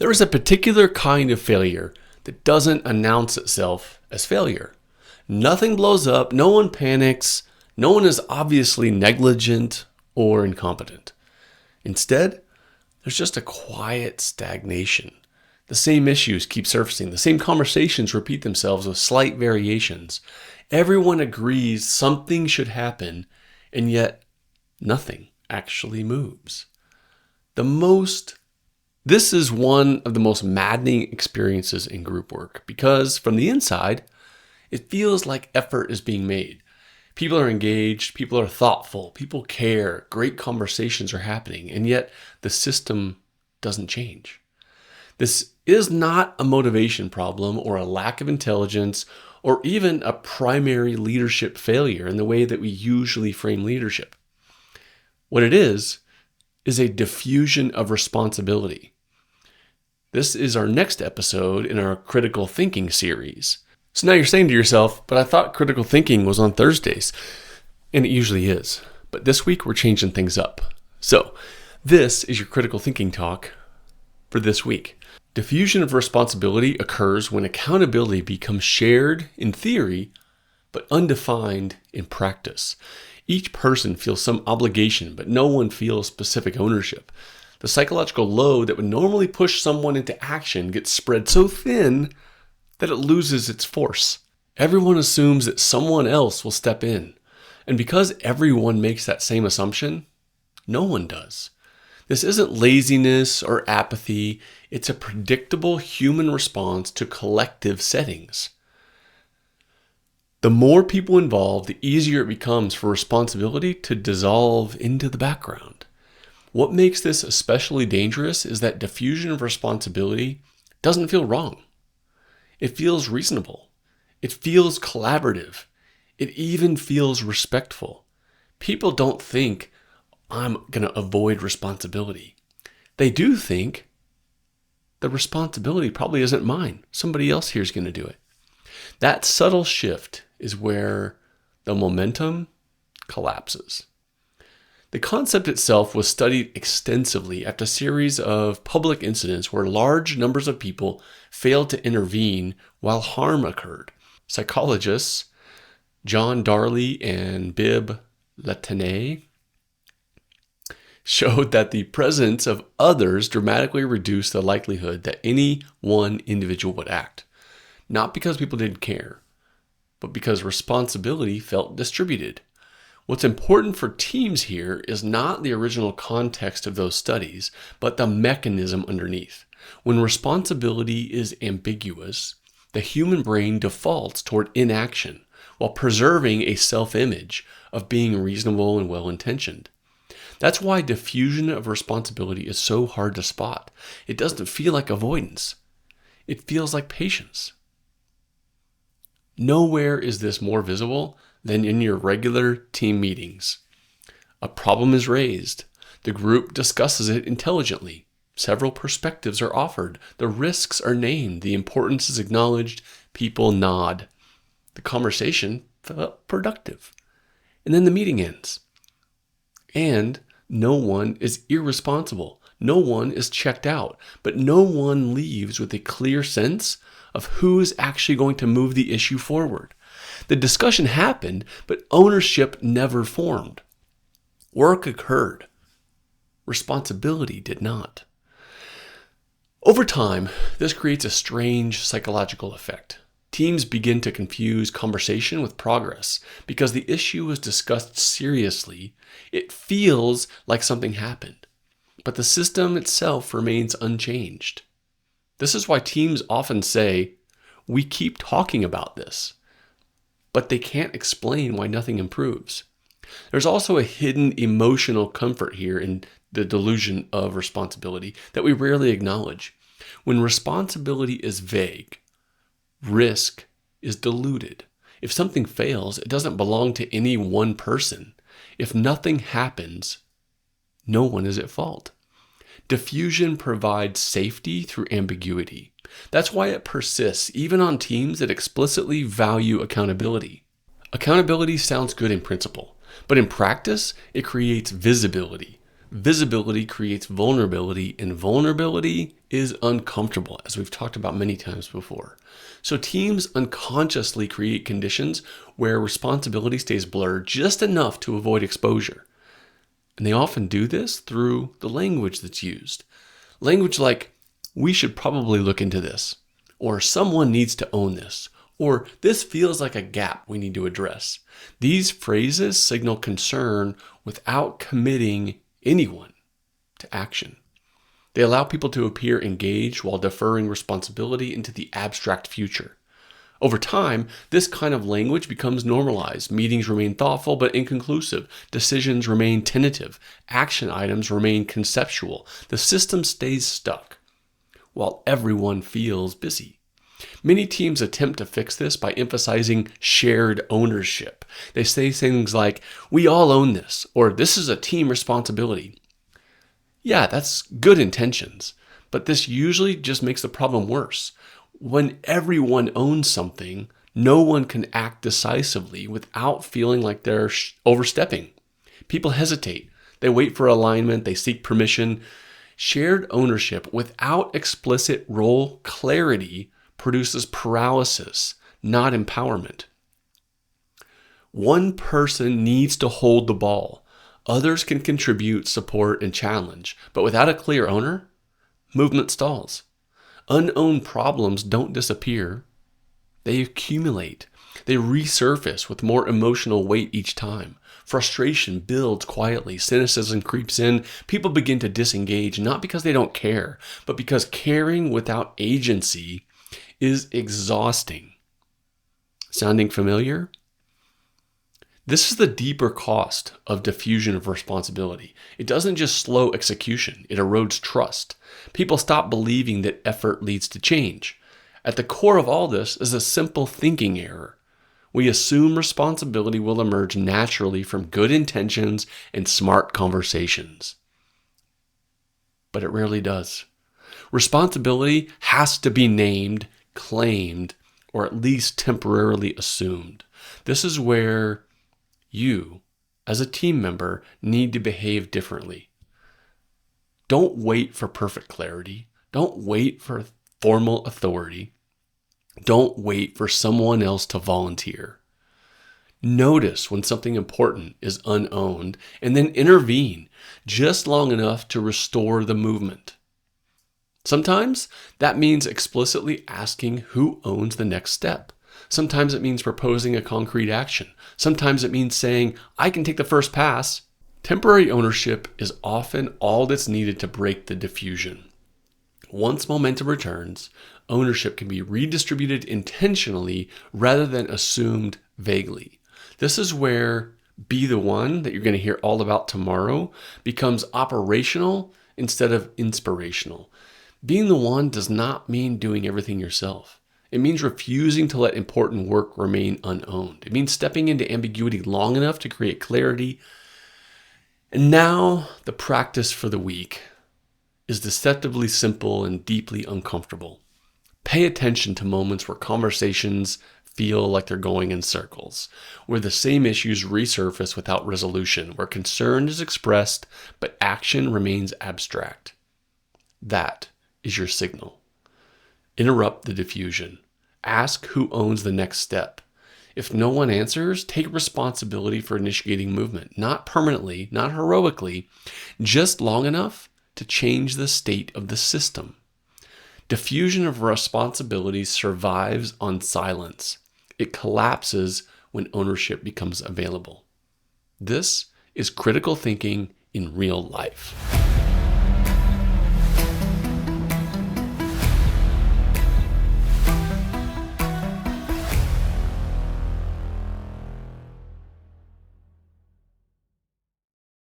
There is a particular kind of failure that doesn't announce itself as failure. Nothing blows up, no one panics, no one is obviously negligent or incompetent. Instead, there's just a quiet stagnation. The same issues keep surfacing, the same conversations repeat themselves with slight variations. Everyone agrees something should happen, and yet nothing actually moves. This is one of the most maddening experiences in group work because from the inside, it feels like effort is being made. People are engaged, people are thoughtful, people care, great conversations are happening, and yet the system doesn't change. This is not a motivation problem or a lack of intelligence or even a primary leadership failure in the way that we usually frame leadership. What it is a diffusion of responsibility. This is our next episode in our critical thinking series. So now you're saying to yourself, but I thought critical thinking was on Thursdays. And it usually is. But this week we're changing things up. So this is your critical thinking talk for this week. Diffusion of responsibility occurs when accountability becomes shared in theory, but undefined in practice. Each person feels some obligation, but no one feels specific ownership. The psychological load that would normally push someone into action gets spread so thin that it loses its force. Everyone assumes that someone else will step in. And because everyone makes that same assumption, no one does. This isn't laziness or apathy. It's a predictable human response to collective settings. The more people involved, the easier it becomes for responsibility to dissolve into the background. What makes this especially dangerous is that diffusion of responsibility doesn't feel wrong. It feels reasonable. It feels collaborative. It even feels respectful. People don't think, I'm going to avoid responsibility. They do think the responsibility probably isn't mine. Somebody else here is going to do it. That subtle shift is where the momentum collapses. The concept itself was studied extensively after a series of public incidents where large numbers of people failed to intervene while harm occurred. Psychologists John Darley and Bib Latané showed that the presence of others dramatically reduced the likelihood that any one individual would act. Not because people didn't care, but because responsibility felt distributed. What's important for teams here is not the original context of those studies, but the mechanism underneath. When responsibility is ambiguous, the human brain defaults toward inaction while preserving a self-image of being reasonable and well-intentioned. That's why diffusion of responsibility is so hard to spot. It doesn't feel like avoidance. It feels like patience. Nowhere is this more visible than in your regular team meetings. A problem is raised. The group discusses it intelligently. Several perspectives are offered. The risks are named. The importance is acknowledged. People nod. The conversation felt productive. And then the meeting ends. And no one is irresponsible. No one is checked out. But no one leaves with a clear sense of who is actually going to move the issue forward. The discussion happened, but ownership never formed. Work occurred. Responsibility did not. Over time, this creates a strange psychological effect. Teams begin to confuse conversation with progress. Because the issue was discussed seriously, it feels like something happened. But the system itself remains unchanged. This is why teams often say, we keep talking about this, but they can't explain why nothing improves. There's also a hidden emotional comfort here in the delusion of responsibility that we rarely acknowledge. When responsibility is vague, risk is diluted. If something fails, it doesn't belong to any one person. If nothing happens, no one is at fault. Diffusion provides safety through ambiguity. That's why it persists, even on teams that explicitly value accountability. Accountability sounds good in principle, but in practice, it creates visibility. Visibility creates vulnerability, and vulnerability is uncomfortable, as we've talked about many times before. So teams unconsciously create conditions where responsibility stays blurred just enough to avoid exposure. And they often do this through the language that's used. Language like, we should probably look into this, or someone needs to own this, or this feels like a gap we need to address. These phrases signal concern without committing anyone to action. They allow people to appear engaged while deferring responsibility into the abstract future. Over time, this kind of language becomes normalized. Meetings remain thoughtful but inconclusive. Decisions remain tentative. Action items remain conceptual. The system stays stuck while everyone feels busy. Many teams attempt to fix this by emphasizing shared ownership. They say things like, we all own this, or this is a team responsibility. Yeah, that's good intentions, but this usually just makes the problem worse. When everyone owns something, no one can act decisively without feeling like they're overstepping. People hesitate. They wait for alignment. They seek permission. Shared ownership without explicit role clarity produces paralysis, not empowerment. One person needs to hold the ball. Others can contribute, support, and challenge. But without a clear owner, movement stalls. Unowned problems don't disappear. They accumulate. They resurface with more emotional weight each time. Frustration builds quietly. Cynicism creeps in. People begin to disengage, not because they don't care, but because caring without agency is exhausting. Sounding familiar? This is the deeper cost of diffusion of responsibility. It doesn't just slow execution, it erodes trust. People stop believing that effort leads to change. At the core of all this is a simple thinking error. We assume responsibility will emerge naturally from good intentions and smart conversations. But it rarely does. Responsibility has to be named, claimed, or at least temporarily assumed. This is where you, as a team member, need to behave differently. Don't wait for perfect clarity. Don't wait for formal authority. Don't wait for someone else to volunteer. Notice when something important is unowned and then intervene just long enough to restore the movement. Sometimes that means explicitly asking who owns the next step. Sometimes it means proposing a concrete action. Sometimes it means saying, I can take the first pass. Temporary ownership is often all that's needed to break the diffusion. Once momentum returns, ownership can be redistributed intentionally rather than assumed vaguely. This is where be the one that you're going to hear all about tomorrow becomes operational instead of inspirational. Being the one does not mean doing everything yourself. It means refusing to let important work remain unowned. It means stepping into ambiguity long enough to create clarity. And now the practice for the week is deceptively simple and deeply uncomfortable. Pay attention to moments where conversations feel like they're going in circles, where the same issues resurface without resolution, where concern is expressed but action remains abstract. That is your signal. Interrupt the diffusion. Ask who owns the next step. If no one answers, take responsibility for initiating movement, not permanently, not heroically, just long enough to change the state of the system. Diffusion of responsibility survives on silence. It collapses when ownership becomes available. This is critical thinking in real life.